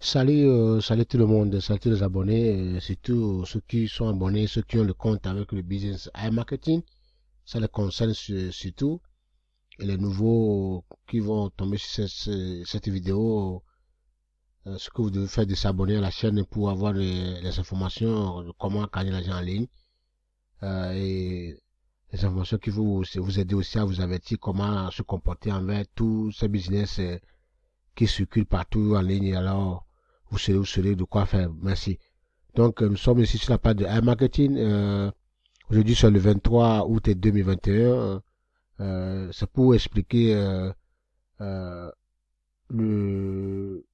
Salut, salut tout le monde, salut tous les abonnés, surtout ceux qui sont abonnés, ceux qui ont le compte avec le business iMarketing, ça les concerne surtout. Et les nouveaux qui vont tomber sur cette vidéo, ce que vous devez faire, de s'abonner à la chaîne pour avoir les informations de comment gagner l'argent en ligne, et les informations qui vous aider aussi à vous avertir comment se comporter envers tous ces business qui circulent partout en ligne. Alors, vous saurez de quoi faire. Merci. Donc, nous sommes ici sur la page de iMarketing. Aujourd'hui, c'est le 23 août 2021. C'est pour expliquer euh, le,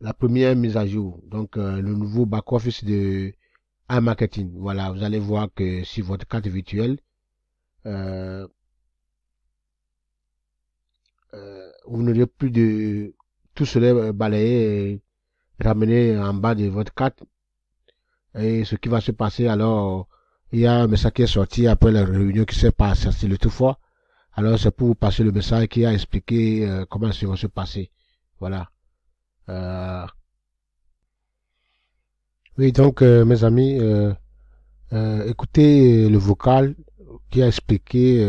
la première mise à jour. Donc, le nouveau back-office de iMarketing. Voilà, vous allez voir que sur votre carte virtuelle, euh, vous n'aurez plus de tout cela balayé et ramené en bas de votre carte. Et ce qui va se passer, alors, il y a un message qui est sorti après la réunion qui s'est passée, c'est le tout fois. Alors, c'est pour vous passer le message qui a expliqué comment ça va se passer. Voilà. Euh, oui, donc, mes amis, écoutez le vocal qui a expliqué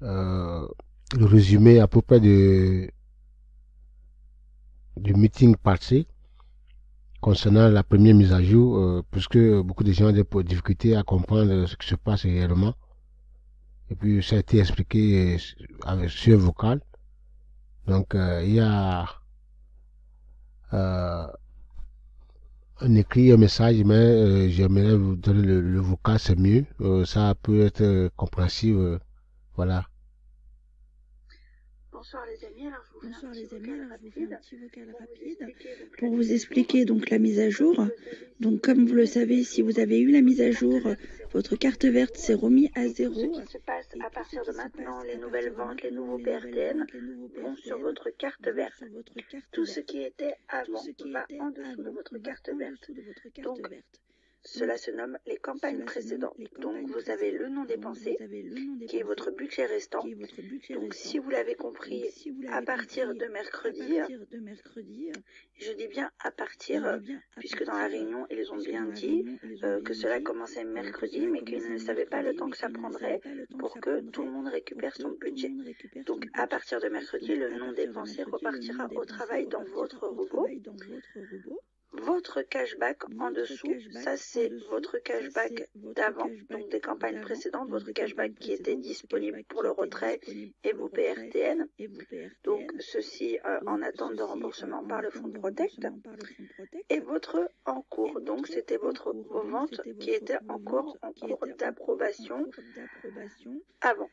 euh, le résumé à peu près du meeting passé concernant la première mise à jour, puisque beaucoup de gens ont des difficultés à comprendre ce qui se passe réellement. Et puis, ça a été expliqué sur vocal. Donc, il y a euh, un écrit, un message, mais j'aimerais vous donner le vocal, c'est mieux. Ça peut être compréhensible. Voilà. Bonsoir les amis, alors je vous fais un Bonsoir petit les amis, vocal alors je vous fais un rapide petit vocal pour vous rapide expliquer donc la pour mise vous à jour. expliquer donc la mise à jour. Donc comme vous le savez, si vous avez eu la mise à jour, votre carte verte s'est remis à Et tout ce zéro. qui se passe Et à tout ce partir de qui se maintenant, passe les à nouvelles partir de ventes, les maintenant, nouveaux les nouvelles PRTN, ventes, les nouveaux vont sur PRTN votre carte vont verte. sur votre carte Tout ce verte. qui était Tout avant ce qui va était en dessous de avant votre va carte en verte. dessous de votre carte Donc, verte. cela Donc se nomme les campagnes cela se nomme précédentes. les Donc, campagnes vous avez le précédentes. nom Donc vous dépensé, avez le nom qui est votre dépensé, budget restant. qui est votre budget Donc, restant. si vous l'avez Donc compris, si vous à l'avez partir compris, de à mercredi, partir de mercredi, je dis bien à je partir, dis bien à puisque dans la partir, réunion, ils ont puisque bien dans la dit réunion, ils ont que bien cela dit commençait que mercredi, cela mais qu'ils commençait ne savaient pas le mercredi, temps mais que ça qu'ils ne savaient prendrait pas le temps que pour ça que tout prendrait le monde pour récupère son que tout le budget. monde récupère son Donc, à budget. partir de mercredi, Donc le à non partir de dépensé mercredi, le non repartira au dépensé travail dans votre repartira au robot. travail dans votre robot. Votre cashback en Votre dessous, cashback ça en c'est dessous, votre ça c'est cashback votre d'avant, cashback donc des campagnes d'avant, précédentes, donc votre des cashback campagnes qui était précédentes, votre disponible cashback pour qui le était retrait disponible et pour le vos retrait PRTN. et vos Donc, PRTN. ceci Donc en attente de ceci remboursement en par le fonds attente de Protect. remboursement par le fonds Et Protect. votre en Et cours, donc votre c'était en vos cours, donc ventes c'était qui votre étaient vos encore ventes en qui cours étaient encore en d'approbation cours d'approbation avant.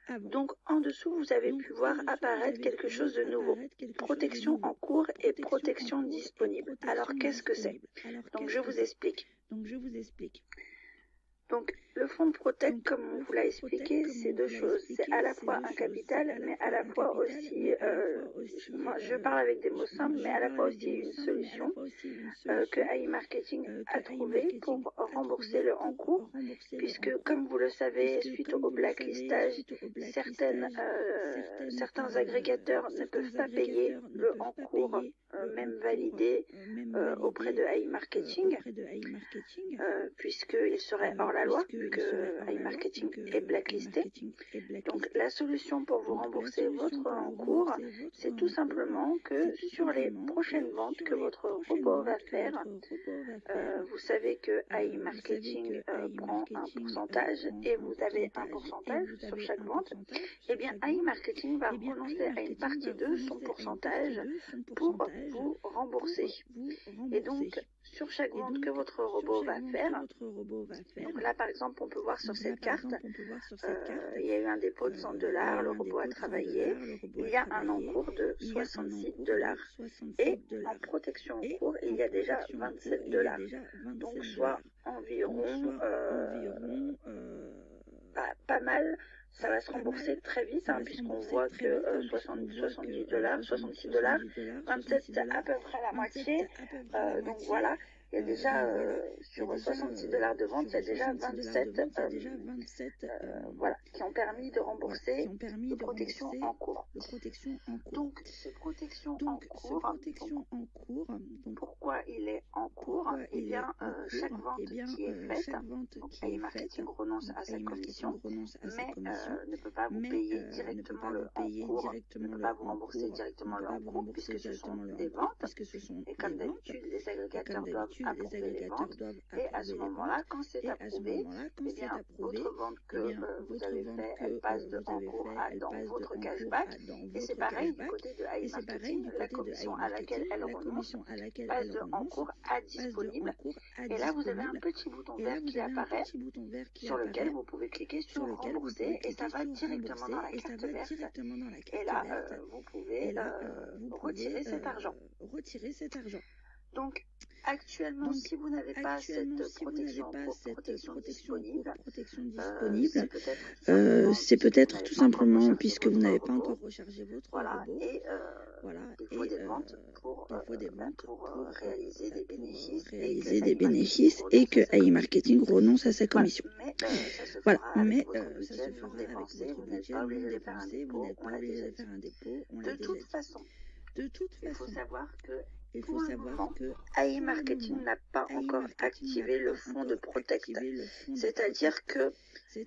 avant. Donc en dessous, vous avez Donc pu en voir dessous, vous apparaître avez pu quelque voir chose de nouveau. apparaître quelque chose de Protection en nouveau. cours et Protection en protection cours et disponible. Alors protection qu'est-ce que c'est? disponible. Alors Donc qu'est-ce je que vous c'est? explique. Donc je vous explique. Donc, le fonds Protect, Donc comme on le vous l'a fonds Protect, expliqué, comme c'est on deux vous l'a choses. C'est à expliqué, la c'est fois deux un choses. C'est capital, à la mais à fois la un fois capital, aussi, mais à la fois aussi, je parle avec des mots simples, mais je à la parle fois avec des aussi mots une simples, mais à la solution fois aussi une que solution AI Marketing que a AI trouvée Marketing pour a rembourser trouvé le en pour cours, rembourser le en puisque cours, comme vous le savez, puisque suite comme au vous le savez, blacklistage, suite au blacklistage, certains agrégateurs ne peuvent certains pas payer agrégateurs ne le peuvent en pas cours, payer le en même cours, validé même auprès de validé AI Marketing, auprès de AI Marketing, puisqu'il serait hors la loi, vu puisqu'il serait que hors la loi, vu iMarketing que est AI blacklisté. Marketing est Donc blacklisté. la solution pour vous Donc la rembourser solution votre pour en vous cours, rembourser votre c'est tout en cours, simplement que c'est tout sur les simplement prochaines que ventes sur que les votre prochaines robot va ventes que faire, votre robot va faire, vous savez que AI vous savez Marketing que AI prend un Marketing pourcentage prend et un vous avez un pourcentage et pourcentage vous sur avez chaque un vente. pourcentage Eh sur bien, chaque AI vente. Marketing va Eh bien, AI renoncer à une Marketing partie va de son renoncer à une partie pourcentage de son pour pourcentage vous pour rembourser. vous Et rembourser. donc, sur chaque Et vente que donc, votre sur robot chaque va vente que faire, votre robot va faire, donc là, par exemple, on peut voir sur donc là, cette par carte, exemple, on peut voir sur cette carte, il y a eu un dépôt de 100 il y a dollars, eu le un robot a dépôt de 100 travaillé, dollars, le robot il a y a un travaillé, encours de il y a un 66 encours de dollars. 66 Et en dollars. protection en Et cours, il en y a déjà protection en cours, 27 il y a dollars. déjà Donc 27 soit dollars. Donc environ soit environ pas mal. Ça va se pas rembourser mal. très vite, Ça va se puisqu'on rembourser voit très vite, que puisqu'on voit 70 que dollars, 66 dollars, 70 dollars, 27 66 à dollars, peu près la 27 moitié. à peu près la Donc moitié. voilà. il y a déjà sur $66 de vente, il y a déjà 27 voilà, qui ont permis de rembourser de protection en cours. Donc, ce protection en cours, pourquoi il est en cours? Eh bien, chaque vente qui est faite, donc AI Marketing renonce à sa commission, mais ne peut pas vous payer directement le en cours, ne peut pas vous rembourser directement le en cours, puisque ce sont des ventes, et comme d'habitude, les agrégateurs doivent approuver les ventes, et à ce moment-là, quand c'est approuvé, eh bien, votre vente que vous avez faite, elle passe de en cours à dans votre cashback, et c'est pareil du côté de AI Marketing, la commission à laquelle elle renonce passe de en cours à disponible, et là vous avez un petit bouton vert qui apparaît, sur lequel vous pouvez cliquer sur rembourser, et ça va directement dans la carte verte, et là vous pouvez retirer cet argent. Donc, actuellement, si vous n'avez pas cette protection disponible, c'est peut-être tout simplement puisque vous n'avez pas encore rechargé votre robot. Et il faut des ventes pour réaliser des bénéfices et que AI Marketing renonce à sa commission. Voilà, mais ça se fera avec votre budget non dépensé, vous n'êtes pas obligé de faire un dépôt. De toute façon, il faut savoir que AI Marketing n'a pas encore activé le fonds de Protect. C'est-à-dire que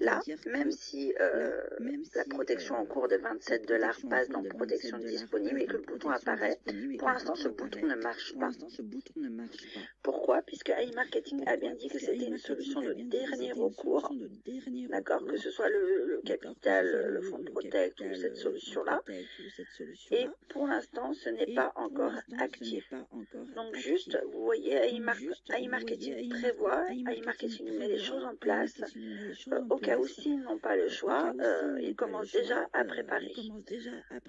là, même si la protection en cours de $27 passe dans protection disponible et que le bouton apparaît, pour l'instant ce bouton ne marche pas. Pourquoi? Puisque AI Marketing a bien dit que c'était une solution de dernier recours, d'accord, que ce soit le capital, le fonds de Protect ou cette solution-là. Et pour l'instant, ce n'est pas encore actif. Donc juste, vous voyez, AI Marketing prévoit, AI Marketing met les choses en place. Au cas où s'ils n'ont pas le choix, ils commencent déjà à préparer.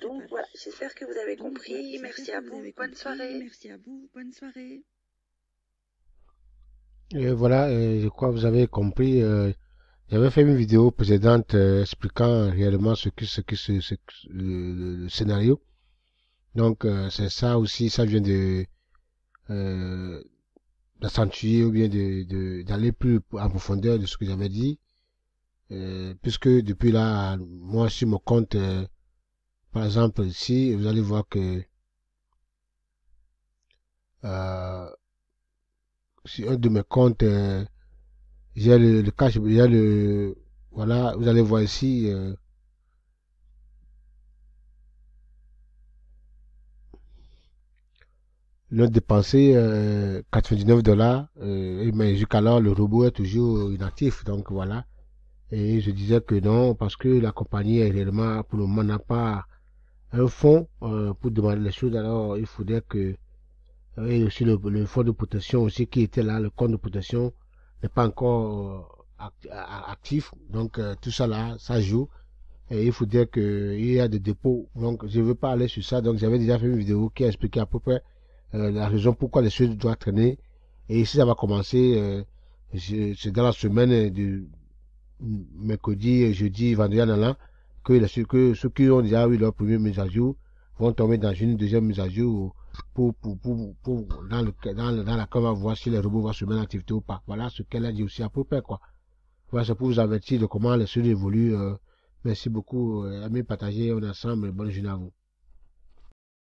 Donc voilà, j'espère que vous avez compris. Merci à vous, bonne soirée. Et voilà, je crois que vous avez compris. J'avais fait une vidéo précédente expliquant réellement le scénario. Donc c'est ça aussi, ça vient d'accentuer ou bien d'aller plus en profondeur de ce que j'avais dit. Puisque depuis là, moi sur mon compte, par exemple ici, vous allez voir que sur un de mes comptes, j'ai le cash, il y a voilà, vous allez voir ici, le dépensé $99, mais jusqu'alors le robot est toujours inactif, donc voilà. Et je disais que non, parce que la compagnie est réellement, pour le moment, n'a pas un fonds pour demander les choses, alors il faudrait que, et aussi le fonds de protection aussi qui était là, le compte de protection n'est pas encore actif, donc tout ça là, ça joue, et il faudrait qu'il y ait des dépôts, donc je ne veux pas aller sur ça, donc j'avais déjà fait une vidéo qui a expliqué à peu près la raison pourquoi les choses doivent traîner, et ici ça va commencer, c'est dans la semaine de mercredi, jeudi, vendredi en allant, que ceux qui ont déjà eu leur première mise à jour vont tomber dans une deuxième mise à jour pour dans laquelle on va voir si les robots vont se mettre en activité ou pas. Voilà ce qu'elle a dit aussi à peu près, quoi. Voilà, c'est pour vous avertir de comment les choses évoluent. Merci beaucoup, amis, partagez, on est ensemble, bonne journée à vous.